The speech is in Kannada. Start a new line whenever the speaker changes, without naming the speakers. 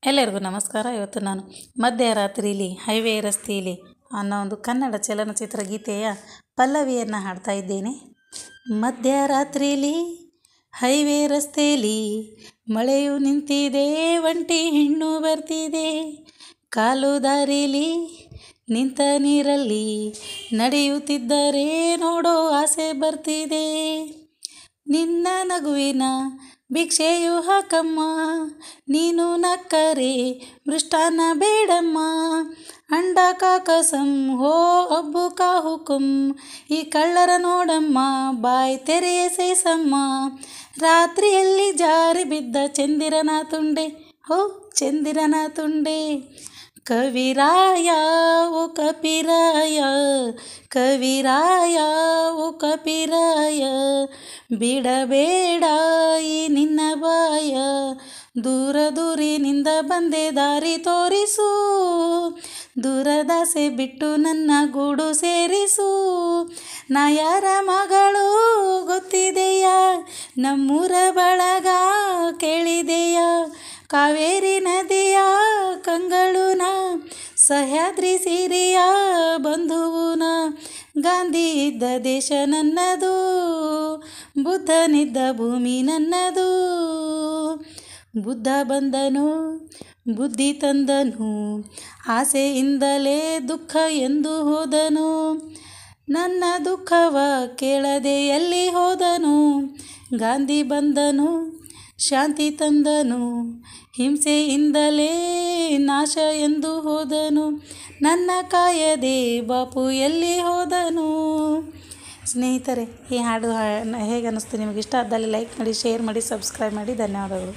ಎಲ್ಲರಿಗೂ ನಮಸ್ಕಾರ. ಇವತ್ತು ನಾನು ಮಧ್ಯರಾತ್ರಿಲಿ ಹೈವೇ ರಸ್ತೆಯಲ್ಲಿ ಅನ್ನೋ ಒಂದು ಕನ್ನಡ ಚಲನಚಿತ್ರ ಗೀತೆಯ ಪಲ್ಲವಿಯನ್ನು ಹಾಡ್ತಾ ಇದ್ದೇನೆ. ಮಧ್ಯರಾತ್ರಿಲಿ ಹೈವೇ ರಸ್ತೆಯಲ್ಲಿ ಮಳೆಯು ನಿಂತಿದೆ, ಒಂಟಿ ಹೆಣ್ಣು ಬರ್ತಿದೆ, ಕಾಲು ದಾರಿಲಿ ನಿಂತ ನೀರಲ್ಲಿ ನಡೆಯುತ್ತಿದ್ದರೆ ನೋಡೋ ಆಸೆ ಬರ್ತಿದೆ. ನಿನ್ನ ನಗುವಿನ ಭಿಕ್ಷೆಯು ಹಾಕಮ್ಮ, ನೀನು ನಕ್ಕರೆ ಮೃಷ್ಟಾನ್ನ ಬೇಡಮ್ಮ, ಅಂಡ ಕಾಕಸಂ ಹೋ ಅಬ್ಬು ಕಾ ಹುಕುಂ, ಈ ಕಳ್ಳರ ನೋಡಮ್ಮ ಬಾಯ್ ತೆರೆಯ ಸೇಸಮ್ಮ, ರಾತ್ರಿಯಲ್ಲಿ ಜಾರಿ ಬಿದ್ದ ಚಂದಿರನ ತುಂಡೆ, ಹೋ ಚಂದಿರನ ತುಂಡೆ. ಕವಿರಾಯ ಓ ಕಪಿರಾಯ, ಕವಿರಾಯ ಓ ಕಪಿರಾಯ, ಬಿಡಬೇಡ ಈ ನಿನ್ನ ಬಾಯ, ದೂರ ದೂರಿನಿಂದ ಬಂದೆ ದಾರಿ ತೋರಿಸು, ದೂರದಾಸೆ ಬಿಟ್ಟು ನನ್ನ ಗೂಡು ಸೇರಿಸು. ನಾ ಯಾರ ಮಗಳು ಗೊತ್ತಿದೆಯಾ, ನಮ್ಮೂರ ಬಳಗ ಕೇಳಿದೆಯ, ಕಾವೇರಿ ನದಿಯ ಕಂಗಳುನ, ಸಹ್ಯಾದ್ರಿ ಸಿರಿಯ ಬಂಧುವುನ, ಗಾಂಧಿ ಇದ್ದ ದೇಶ ನನ್ನದು, ಬುದ್ಧನಿದ್ದ ಭೂಮಿ ನನ್ನದು. ಬುದ್ಧ ಬಂದನು ಬುದ್ಧಿ ತಂದನು, ಆಸೆಯಿಂದಲೇ ದುಃಖ ಎಂದು ಹೋದನು, ನನ್ನ ದುಃಖವ ಕೇಳದೆ ಎಲ್ಲಿ ಹೋದನು. ಗಾಂಧಿ ಬಂದನು ಶಾಂತಿ ತಂದನು, ಹಿಂಸೆಯಿಂದಲೇ ನಾಶ ಎಂದು ಹೋದನು, ನನ್ನ ಕಾಯದೆ ಬಾಪು ಎಲ್ಲಿ ಹೋದನು. ಸ್ನೇಹಿತರೆ, ಈ ಹಾಡು ಹೇಗೆ ಅನ್ನಿಸ್ತು ನಿಮಗೆ? ಇಷ್ಟ ಆದಲ್ಲಿ ಲೈಕ್ ಮಾಡಿ, ಶೇರ್ ಮಾಡಿ, ಸಬ್ಸ್ಕ್ರೈಬ್ ಮಾಡಿ. ಧನ್ಯವಾದಗಳು.